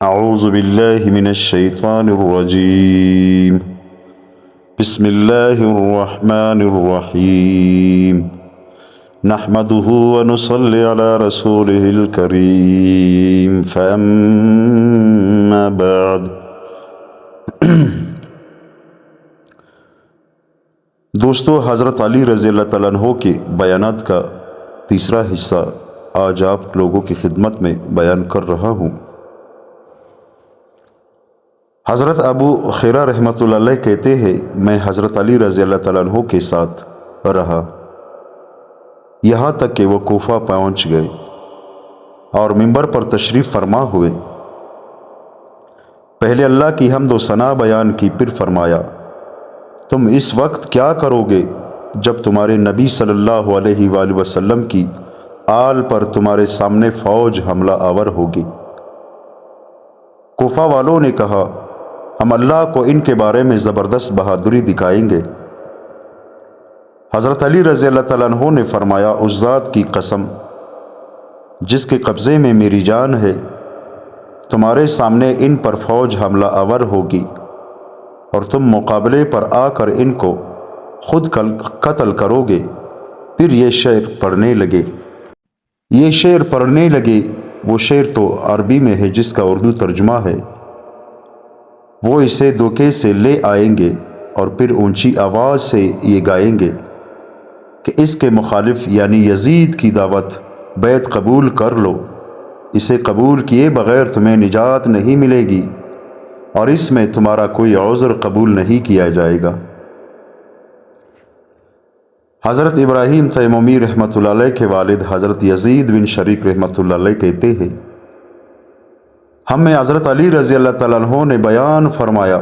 اعوذ باللہ من الشیطان الرجیم بسم اللہ الرحمن الرحیم نحمده ونصلی علی رسوله الکریم فاما بعد۔ دوستو، حضرت علی رضی اللہ تعالیٰ عنہ کے بیانات کا تیسرا حصہ آج آپ لوگوں کی خدمت میں بیان کر رہا ہوں۔ حضرت ابو خیرہ رحمۃ اللہ علیہ کہتے ہیں، میں حضرت علی رضی اللہ تعالیٰ عنہ کے ساتھ رہا یہاں تک کہ وہ کوفہ پہنچ گئے اور منبر پر تشریف فرما ہوئے۔ پہلے اللہ کی حمد و ثنا بیان کی، پھر فرمایا، تم اس وقت کیا کرو گے جب تمہارے نبی صلی اللہ علیہ وآلہ وسلم کی آل پر تمہارے سامنے فوج حملہ آور ہوگی؟ کوفہ والوں نے کہا، ہم اللہ کو ان کے بارے میں زبردست بہادری دکھائیں گے۔ حضرت علی رضی اللہ تعالیٰ عنہ نے فرمایا، اس ذات کی قسم جس کے قبضے میں میری جان ہے، تمہارے سامنے ان پر فوج حملہ آور ہوگی اور تم مقابلے پر آ کر ان کو خود قتل کرو گے۔ پھر یہ شعر پڑھنے لگے۔ وہ شعر تو عربی میں ہے، جس کا اردو ترجمہ ہے، وہ اسے دھوکے سے لے آئیں گے اور پھر اونچی آواز سے یہ گائیں گے کہ اس کے مخالف یعنی یزید کی دعوت بیعت قبول کر لو، اسے قبول کیے بغیر تمہیں نجات نہیں ملے گی اور اس میں تمہارا کوئی عذر قبول نہیں کیا جائے گا۔ حضرت ابراہیم تیمومی رحمۃ اللہ علیہ کے والد حضرت یزید بن شریک رحمۃ اللہ علیہ کہتے ہیں، ہمیں حضرت علی رضی اللہ تعالیٰ عنہ نے بیان فرمایا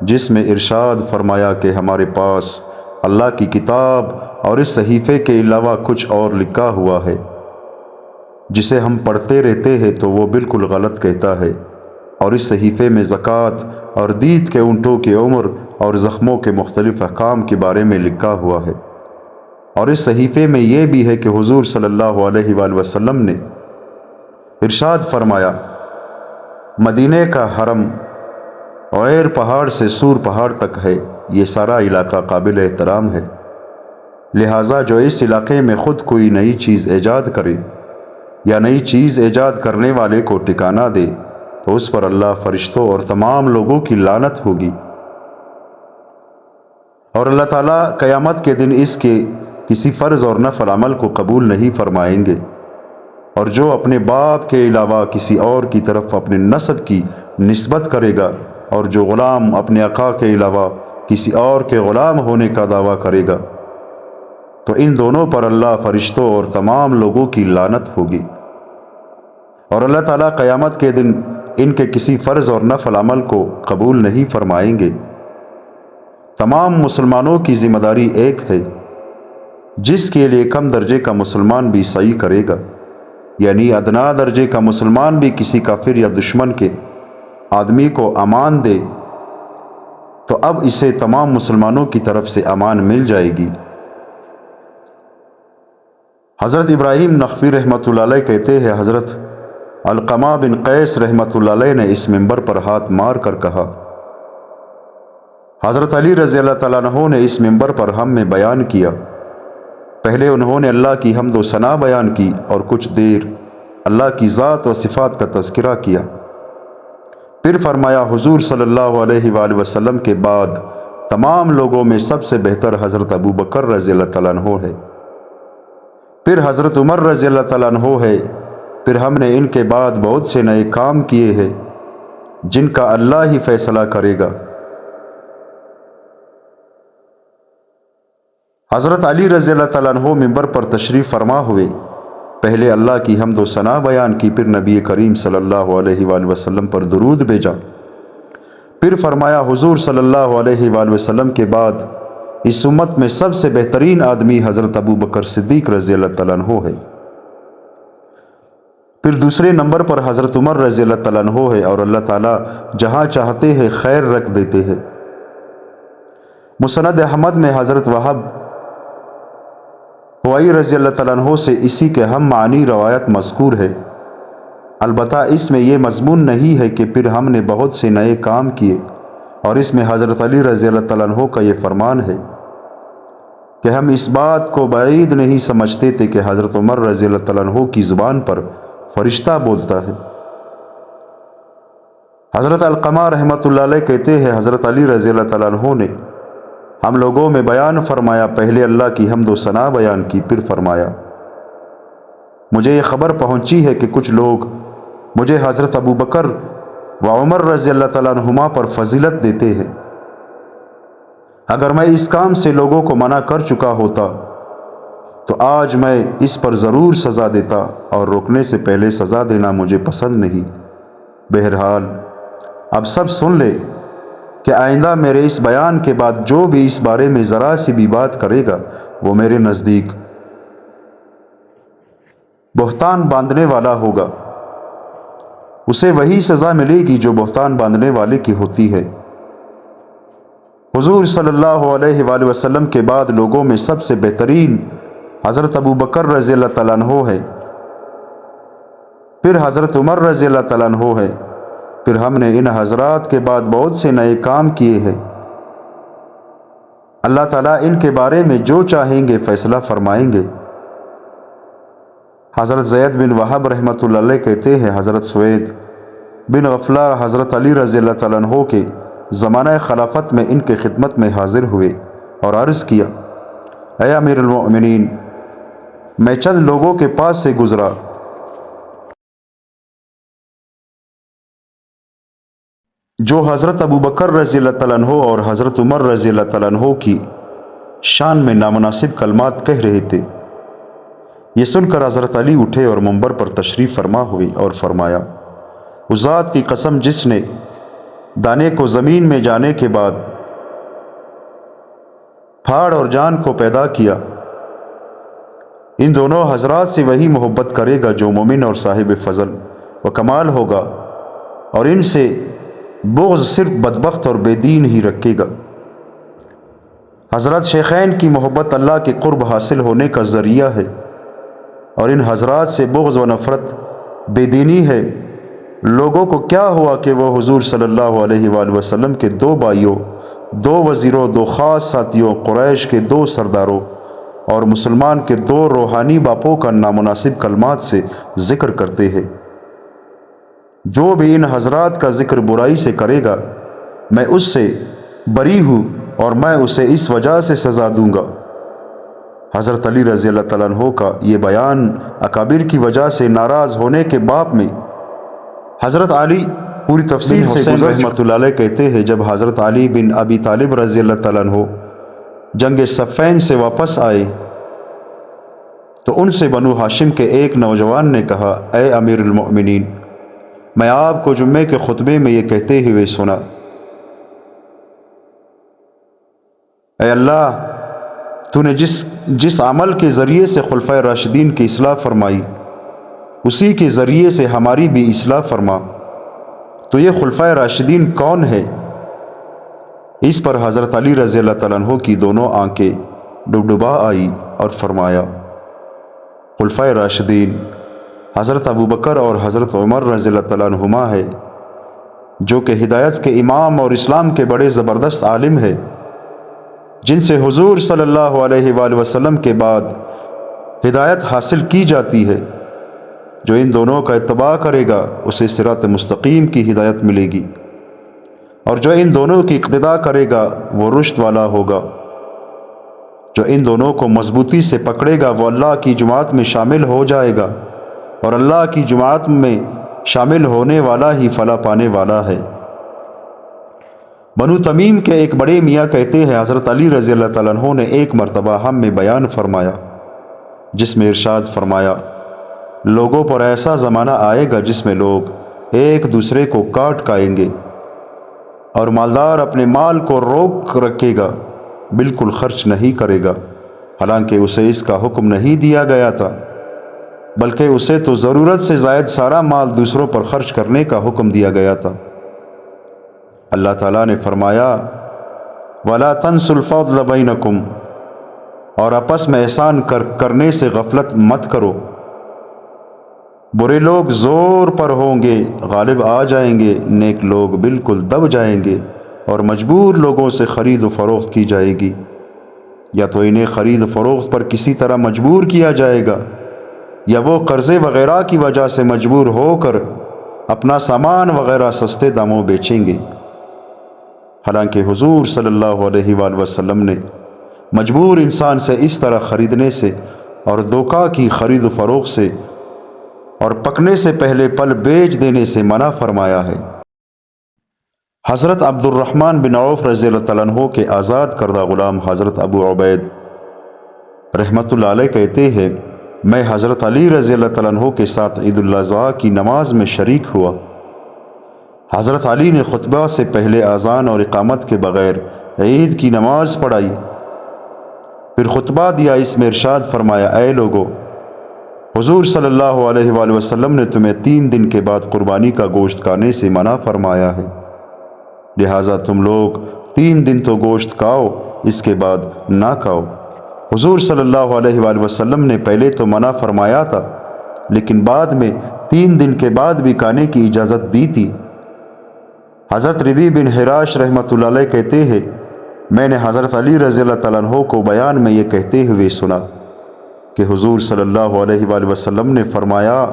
جس میں ارشاد فرمایا کہ ہمارے پاس اللہ کی کتاب اور اس صحیفے کے علاوہ کچھ اور لکھا ہوا ہے جسے ہم پڑھتے رہتے ہیں تو وہ بالکل غلط کہتا ہے، اور اس صحیفے میں زکوٰۃ اور دید کے اونٹوں کی عمر اور زخموں کے مختلف احکام کے بارے میں لکھا ہوا ہے، اور اس صحیفے میں یہ بھی ہے کہ حضور صلی اللہ علیہ وآلہ وسلم نے ارشاد فرمایا، مدینہ کا حرم عیر پہاڑ سے سور پہاڑ تک ہے، یہ سارا علاقہ قابل احترام ہے، لہٰذا جو اس علاقے میں خود کوئی نئی چیز ایجاد کرے یا نئی چیز ایجاد کرنے والے کو ٹھکانہ دے تو اس پر اللہ، فرشتوں اور تمام لوگوں کی لعنت ہوگی، اور اللہ تعالیٰ قیامت کے دن اس کے کسی فرض اور نفل عمل کو قبول نہیں فرمائیں گے، اور جو اپنے باپ کے علاوہ کسی اور کی طرف اپنے نسب کی نسبت کرے گا، اور جو غلام اپنے آقا کے علاوہ کسی اور کے غلام ہونے کا دعویٰ کرے گا، تو ان دونوں پر اللہ، فرشتوں اور تمام لوگوں کی لعنت ہوگی، اور اللہ تعالیٰ قیامت کے دن ان کے کسی فرض اور نفل عمل کو قبول نہیں فرمائیں گے۔ تمام مسلمانوں کی ذمہ داری ایک ہے، جس کے لیے کم درجے کا مسلمان بھی صحیح کرے گا، یعنی ادنا درجے کا مسلمان بھی کسی کافر یا دشمن کے آدمی کو امان دے تو اب اسے تمام مسلمانوں کی طرف سے امان مل جائے گی۔ حضرت ابراہیم نخعی رحمۃ اللہ علیہ کہتے ہیں، حضرت علقمہ بن قیس رحمۃ اللہ علیہ نے اس منبر پر ہاتھ مار کر کہا، حضرت علی رضی اللہ تعالیٰ عنہ نے اس منبر پر ہم میں بیان کیا۔ پہلے انہوں نے اللہ کی حمد و ثنا بیان کی اور کچھ دیر اللہ کی ذات و صفات کا تذکرہ کیا، پھر فرمایا، حضور صلی اللہ علیہ وآلہ وسلم کے بعد تمام لوگوں میں سب سے بہتر حضرت ابو بکر رضی اللہ تعالیٰ عنہ ہے، پھر حضرت عمر رضی اللہ تعالیٰ عنہ ہے، پھر ہم نے ان کے بعد بہت سے نئے کام کیے ہیں جن کا اللہ ہی فیصلہ کرے گا۔ حضرت علی رضی اللہ تعالیٰ عنہ منبر پر تشریف فرما ہوئے، پہلے اللہ کی حمد و ثنا بیان کی، پھر نبی کریم صلی اللہ علیہ وآلہ وسلم پر درود بھیجا، پھر فرمایا، حضور صلی اللہ علیہ وآلہ وسلم کے بعد اس امت میں سب سے بہترین آدمی حضرت ابو بکر صدیق رضی اللہ تعالیٰ عنہ ہے، پھر دوسرے نمبر پر حضرت عمر رضی اللہ تعالیٰ عنہ ہے، اور اللہ تعالیٰ جہاں چاہتے ہیں خیر رکھ دیتے ہیں۔ مسند احمد میں حضرت وہب حوائی رضی اللہ تعالیٰ عنہ سے اسی کے ہم معنی روایت مذکور ہے، البتہ اس میں یہ مضمون نہیں ہے کہ پھر ہم نے بہت سے نئے کام کیے، اور اس میں حضرت علی رضی اللہ تعالیٰ عنہ کا یہ فرمان ہے کہ ہم اس بات کو بعید نہیں سمجھتے تھے کہ حضرت عمر رضی اللہ تعالیٰ عنہ کی زبان پر فرشتہ بولتا ہے۔ حضرت علقمہ رحمۃ اللہ علیہ کہتے ہیں حضرت علی رضی اللہ تعالیٰ عنہ نے ہم لوگوں میں بیان فرمایا، پہلے اللہ کی حمد و ثنا بیان کی، پھر فرمایا مجھے یہ خبر پہنچی ہے کہ کچھ لوگ مجھے حضرت ابو بکر و عمر رضی اللہ تعالیٰ عنہما پر فضیلت دیتے ہیں۔ اگر میں اس کام سے لوگوں کو منع کر چکا ہوتا تو آج میں اس پر ضرور سزا دیتا، اور روکنے سے پہلے سزا دینا مجھے پسند نہیں۔ بہرحال اب سب سن لے کہ آئندہ میرے اس بیان کے بعد جو بھی اس بارے میں ذرا سی بھی بات کرے گا وہ میرے نزدیک بہتان باندھنے والا ہوگا، اسے وہی سزا ملے گی جو بہتان باندھنے والے کی ہوتی ہے۔ حضور صلی اللہ علیہ وآلہ وسلم کے بعد لوگوں میں سب سے بہترین حضرت ابو بکر رضی اللہ تعالیٰ عنہ ہے، پھر حضرت عمر رضی اللہ تعالیٰ عنہ ہے، پھر ہم نے ان حضرات کے بعد بہت سے نئے کام کیے ہیں۔ اللہ تعالیٰ ان کے بارے میں جو چاہیں گے فیصلہ فرمائیں گے۔ حضرت زید بن وہب رحمۃ اللہ علیہ کہتے ہیں حضرت سوید بن غفلہ حضرت علی رضی اللہ تعالیٰ عنہ کے زمانہ خلافت میں ان کے خدمت میں حاضر ہوئے اور عرض کیا، اے امیر المؤمنین، میں چند لوگوں کے پاس سے گزرا جو حضرت ابو بکر رضی اللہ تعالیٰ عنہ اور حضرت عمر رضی اللہ تعالیٰ عنہ کی شان میں نامناسب کلمات کہہ رہے تھے۔ یہ سن کر حضرت علی اٹھے اور منبر پر تشریف فرما ہوئے اور فرمایا، اس ذات کی قسم جس نے دانے کو زمین میں جانے کے بعد پھاڑ اور جان کو پیدا کیا، ان دونوں حضرات سے وہی محبت کرے گا جو مومن اور صاحب فضل و کمال ہوگا، اور ان سے بغض صرف بدبخت اور بے دین ہی رکھے گا۔ حضرت شیخین کی محبت اللہ کے قرب حاصل ہونے کا ذریعہ ہے، اور ان حضرات سے بغض و نفرت بے دینی ہے۔ لوگوں کو کیا ہوا کہ وہ حضور صلی اللہ علیہ وآلہ وسلم کے دو بھائیوں، دو وزیروں، دو خاص ساتھیوں، قریش کے دو سرداروں اور مسلمان کے دو روحانی باپوں کا نامناسب کلمات سے ذکر کرتے ہیں۔ جو بھی ان حضرات کا ذکر برائی سے کرے گا میں اس سے بری ہوں، اور میں اسے اس وجہ سے سزا دوں گا۔ حضرت علی رضی اللہ تعالیٰ عنہ کا یہ بیان اکابر کی وجہ سے ناراض ہونے کے باب میں حضرت علی پوری تفصیل سے رحمۃ اللہ علیہ کہتے ہیں، جب حضرت علی بن ابی طالب رضی اللہ تعالیٰ عنہ جنگ صفین سے واپس آئے تو ان سے بنو ہاشم کے ایک نوجوان نے کہا، اے امیر المؤمنین، میں آپ کو جمعے کے خطبے میں یہ کہتے ہوئے سنا، اے اللہ، تو نے جس عمل کے ذریعے سے خلفائے راشدین کی اصلاح فرمائی اسی کے ذریعے سے ہماری بھی اصلاح فرما۔ تو یہ خلفائے راشدین کون ہے؟ اس پر حضرت علی رضی اللہ تعالیٰ عنہ کی دونوں آنکھیں ڈبڈبا آئی اور فرمایا، خلفائے راشدین حضرت ابو بکر اور حضرت عمر رضی اللہ تعالیٰ عنہما ہے، جو کہ ہدایت کے امام اور اسلام کے بڑے زبردست عالم ہے، جن سے حضور صلی اللہ علیہ وآلہ وسلم کے بعد ہدایت حاصل کی جاتی ہے۔ جو ان دونوں کا اتباع کرے گا اسے صراط مستقیم کی ہدایت ملے گی، اور جو ان دونوں کی اقتداء کرے گا وہ رشد والا ہوگا۔ جو ان دونوں کو مضبوطی سے پکڑے گا وہ اللہ کی جماعت میں شامل ہو جائے گا، اور اللہ کی جماعت میں شامل ہونے والا ہی فلاح پانے والا ہے۔ بنو تمیم کے ایک بڑے میاں کہتے ہیں، حضرت علی رضی اللہ تعالیٰ عنہ نے ایک مرتبہ ہم میں بیان فرمایا جس میں ارشاد فرمایا، لوگوں پر ایسا زمانہ آئے گا جس میں لوگ ایک دوسرے کو کاٹ کھائیں گے، اور مالدار اپنے مال کو روک رکھے گا، بالکل خرچ نہیں کرے گا، حالانکہ اسے اس کا حکم نہیں دیا گیا تھا، بلکہ اسے تو ضرورت سے زائد سارا مال دوسروں پر خرچ کرنے کا حکم دیا گیا تھا۔ اللہ تعالیٰ نے فرمایا، وَلَا تَنسُوا الْفَضْلَ بَيْنَكُمْ، اور آپس میں احسان کرنے سے غفلت مت کرو۔ برے لوگ زور پر ہوں گے، غالب آ جائیں گے، نیک لوگ بالکل دب جائیں گے، اور مجبور لوگوں سے خرید و فروخت کی جائے گی۔ یا تو انہیں خرید و فروخت پر کسی طرح مجبور کیا جائے گا، یا وہ قرضے وغیرہ کی وجہ سے مجبور ہو کر اپنا سامان وغیرہ سستے داموں بیچیں گے۔ حالانکہ حضور صلی اللہ علیہ وآلہ وسلم نے مجبور انسان سے اس طرح خریدنے سے اور دھوکہ کی خرید و فروخت سے اور پکنے سے پہلے پل بیچ دینے سے منع فرمایا ہے۔ حضرت عبد الرحمن بن عوف رضی اللہ تعالیٰ عنہ کے آزاد کردہ غلام حضرت ابو عبید رحمۃ اللہ علیہ کہتے ہیں، میں حضرت علی رضی اللہ تعالیٰ عنہ کے ساتھ عید الاضحیٰ کی نماز میں شریک ہوا۔ حضرت علی نے خطبہ سے پہلے اذان اور اقامت کے بغیر عید کی نماز پڑھائی، پھر خطبہ دیا۔ اس میں ارشاد فرمایا، اے لوگو، حضور صلی اللہ علیہ وآلہ وسلم نے تمہیں 3 دن کے بعد قربانی کا گوشت کھانے سے منع فرمایا ہے، لہٰذا تم لوگ 3 دن تو گوشت کھاؤ، اس کے بعد نہ کھاؤ۔ حضور صلی اللہ علیہ وآلہ وسلم نے پہلے تو منع فرمایا تھا، لیکن بعد میں 3 دن کے بعد بھی کھانے کی اجازت دی تھی۔ حضرت ربیع بن حراش رحمۃ اللہ علیہ کہتے ہیں، میں نے حضرت علی رضی اللہ تعالیٰ عنہ کو بیان میں یہ کہتے ہوئے سنا کہ حضور صلی اللہ علیہ وآلہ وسلم نے فرمایا،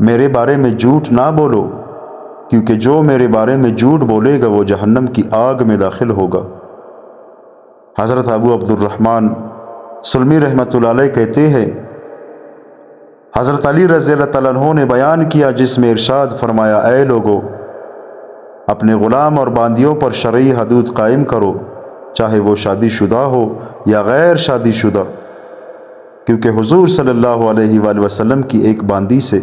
میرے بارے میں جھوٹ نہ بولو، کیونکہ جو میرے بارے میں جھوٹ بولے گا وہ جہنم کی آگ میں داخل ہوگا۔ حضرت ابو عبد الرحمن سلمی رحمۃ اللہ علیہ کہتے ہیں، حضرت علی رضی اللہ تعالیٰ عنہ نے بیان کیا جس میں ارشاد فرمایا، اے لوگو، اپنے غلام اور باندیوں پر شرعی حدود قائم کرو، چاہے وہ شادی شدہ ہو یا غیر شادی شدہ، کیونکہ حضور صلی اللہ علیہ وآلہ وسلم کی ایک باندی سے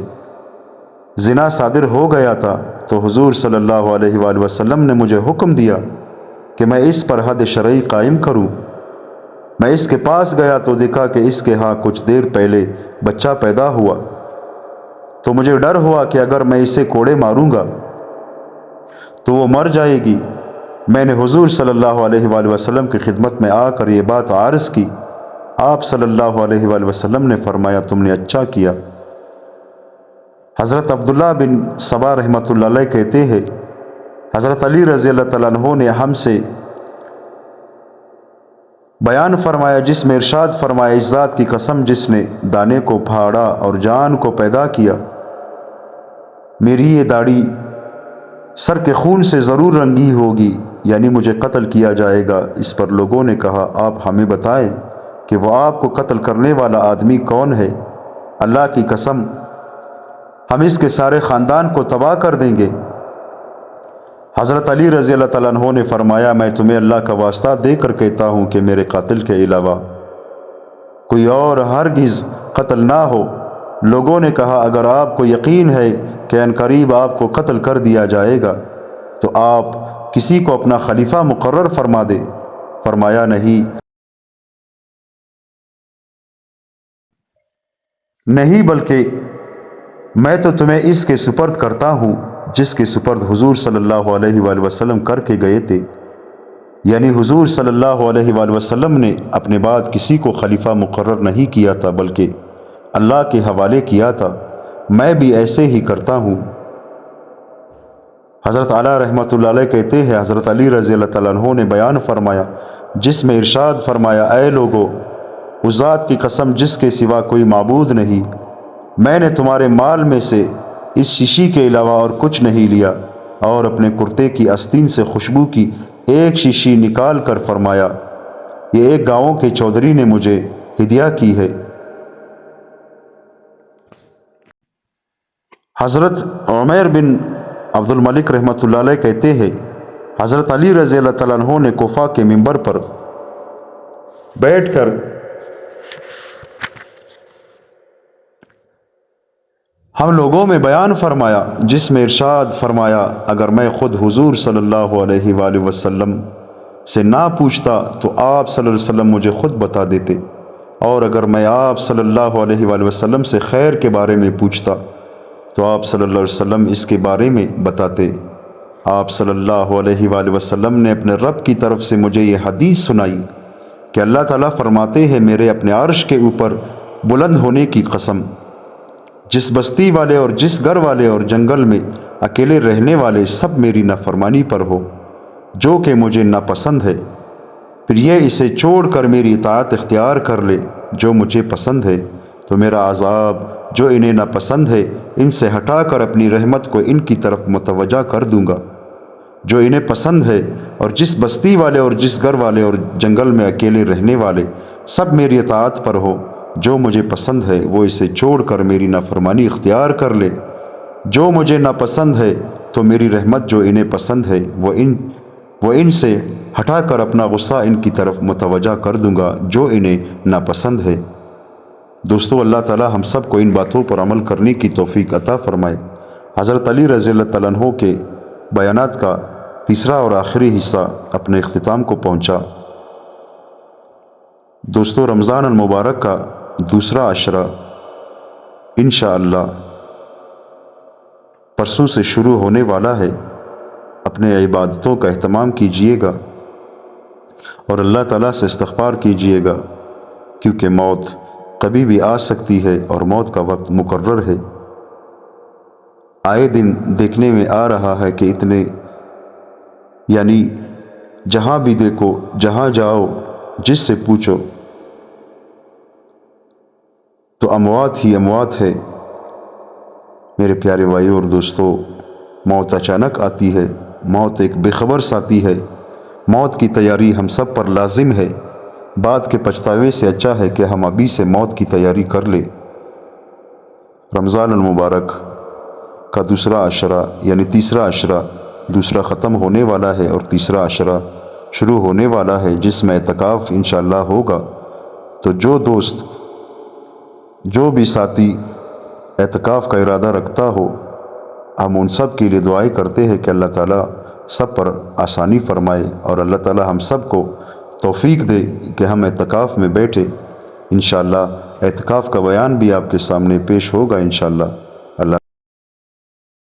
زنا صادر ہو گیا تھا، تو حضور صلی اللہ علیہ وآلہ وسلم نے مجھے حکم دیا کہ میں اس پر حد شرعی قائم کروں۔ میں اس کے پاس گیا تو دیکھا کہ اس کے ہاں کچھ دیر پہلے بچہ پیدا ہوا، تو مجھے ڈر ہوا کہ اگر میں اسے کوڑے ماروں گا تو وہ مر جائے گی۔ میں نے حضور صلی اللہ علیہ وآلہ وسلم کی خدمت میں آ کر یہ بات عرض کی۔ آپ صلی اللہ علیہ وآلہ وسلم نے فرمایا، تم نے اچھا کیا۔ حضرت عبداللہ بن صبا رحمۃ اللہ علیہ کہتے ہیں، حضرت علی رضی اللہ تعالیٰ عنہ نے ہم سے بیان فرمایا جس میں ارشاد فرمایا، اس ذات کی قسم جس نے دانے کو پھاڑا اور جان کو پیدا کیا، میری یہ داڑھی سر کے خون سے ضرور رنگی ہوگی، یعنی مجھے قتل کیا جائے گا۔ اس پر لوگوں نے کہا، آپ ہمیں بتائیں کہ وہ آپ کو قتل کرنے والا آدمی کون ہے؟ اللہ کی قسم، ہم اس کے سارے خاندان کو تباہ کر دیں گے۔ حضرت علی رضی اللہ تعالیٰ عنہ نے فرمایا، میں تمہیں اللہ کا واسطہ دے کر کہتا ہوں کہ میرے قاتل کے علاوہ کوئی اور ہرگز قتل نہ ہو۔ لوگوں نے کہا، اگر آپ کو یقین ہے کہ عنقریب آپ کو قتل کر دیا جائے گا تو آپ کسی کو اپنا خلیفہ مقرر فرما دے۔ فرمایا، نہیں بلکہ میں تو تمہیں اس کے سپرد کرتا ہوں جس کے سپرد حضور صلی اللہ علیہ وآلہ وسلم کر کے گئے تھے، یعنی حضور صلی اللہ علیہ وآلہ وسلم نے اپنے بعد کسی کو خلیفہ مقرر نہیں کیا تھا بلکہ اللہ کے حوالے کیا تھا۔ میں بھی ایسے ہی کرتا ہوں۔ حضرت علی رحمۃ اللہ علیہ کہتے ہیں، حضرت علی رضی اللہ تعالیٰ عنہ نے بیان فرمایا جس میں ارشاد فرمایا، اے لوگو، اس ذات کی قسم جس کے سوا کوئی معبود نہیں، میں نے تمہارے مال میں سے اس شیشی کے علاوہ اور کچھ نہیں لیا، اور اپنے کرتے کی آستین سے خوشبو کی ایک شیشی نکال کر فرمایا، یہ ایک گاؤں کے چودھری نے مجھے ہدیہ کی ہے۔ حضرت عمیر بن عبد الملک رحمۃ اللہ علیہ کہتے ہیں، حضرت علی رضی اللہ تعالیٰ عنہ نے کوفہ کے منبر پر بیٹھ کر ہم لوگوں میں بیان فرمایا جس میں ارشاد فرمایا، اگر میں خود حضور صلی اللہ علیہ وآلہ وسلم سے نہ پوچھتا تو آپ صلی اللہ علیہ وسلم مجھے خود بتا دیتے، اور اگر میں آپ صلی اللہ علیہ وآلہ وسلم سے خیر کے بارے میں پوچھتا تو آپ صلی اللہ علیہ وسلم اس کے بارے میں بتاتے۔ آپ صلی اللہ علیہ وآلہ وسلم نے اپنے رب کی طرف سے مجھے یہ حدیث سنائی کہ اللہ تعالیٰ فرماتے ہیں، میرے اپنے عرش کے اوپر بلند ہونے کی قسم، جس بستی والے اور جس گھر والے اور جنگل میں اکیلے رہنے والے سب میری نافرمانی پر ہو، جو کہ مجھے ناپسند ہے، پھر یہ اسے چھوڑ کر میری اطاعت اختیار کر لے جو مجھے پسند ہے، تو میرا عذاب جو انہیں ناپسند ہے ان سے ہٹا کر اپنی رحمت کو ان کی طرف متوجہ کر دوں گا۔ جو انہیں پسند ہے اور جس بستی والے اور جس گھر والے اور جنگل میں اکیلے رہنے والے سب میری اطاعت پر ہو، جو مجھے پسند ہے وہ اسے چھوڑ کر میری نافرمانی اختیار کر لے۔ جو مجھے ناپسند ہے تو میری رحمت جو انہیں پسند ہے وہ ان سے ہٹا کر اپنا غصہ ان کی طرف متوجہ کر دوں گا جو انہیں ناپسند ہے۔ دوستو، اللہ تعالی ہم سب کو ان باتوں پر عمل کرنے کی توفیق عطا فرمائے۔ حضرت علی رضی اللہ تعالیٰ عنہ کے بیانات کا تیسرا اور آخری حصہ اپنے اختتام کو پہنچا۔ دوستو، رمضان المبارک کا دوسرا عشرہ انشاءاللہ پرسوں سے شروع ہونے والا ہے۔ اپنے عبادتوں کا اہتمام کیجئے گا اور اللہ تعالیٰ سے استغفار کیجئے گا، کیونکہ موت کبھی بھی آ سکتی ہے اور موت کا وقت مقرر ہے۔ آئے دن دیکھنے میں آ رہا ہے کہ جہاں بھی دیکھو، جہاں جاؤ، جس سے پوچھو تو اموات ہی اموات ہے۔ میرے پیارے بھائیو اور دوستو، موت اچانک آتی ہے، موت ایک بے خبر ساتھی ہے۔ موت کی تیاری ہم سب پر لازم ہے۔ بعد کے پچھتاوے سے اچھا ہے کہ ہم ابھی سے موت کی تیاری کر لیں۔ رمضان المبارک کا دوسرا عشرہ تیسرا عشرہ دوسرا ختم ہونے والا ہے اور تیسرا عشرہ شروع ہونے والا ہے، جس میں اعتکاف انشاءاللہ ہوگا۔ تو جو دوست، جو بھی ساتھی اعتکاف کا ارادہ رکھتا ہو، ہم ان سب کے لیے دعائیں کرتے ہیں کہ اللہ تعالیٰ سب پر آسانی فرمائے اور اللہ تعالیٰ ہم سب کو توفیق دے کہ ہم اعتکاف میں بیٹھے۔ انشاءاللہ اعتکاف کا بیان بھی آپ کے سامنے پیش ہوگا انشاءاللہ۔ اللہ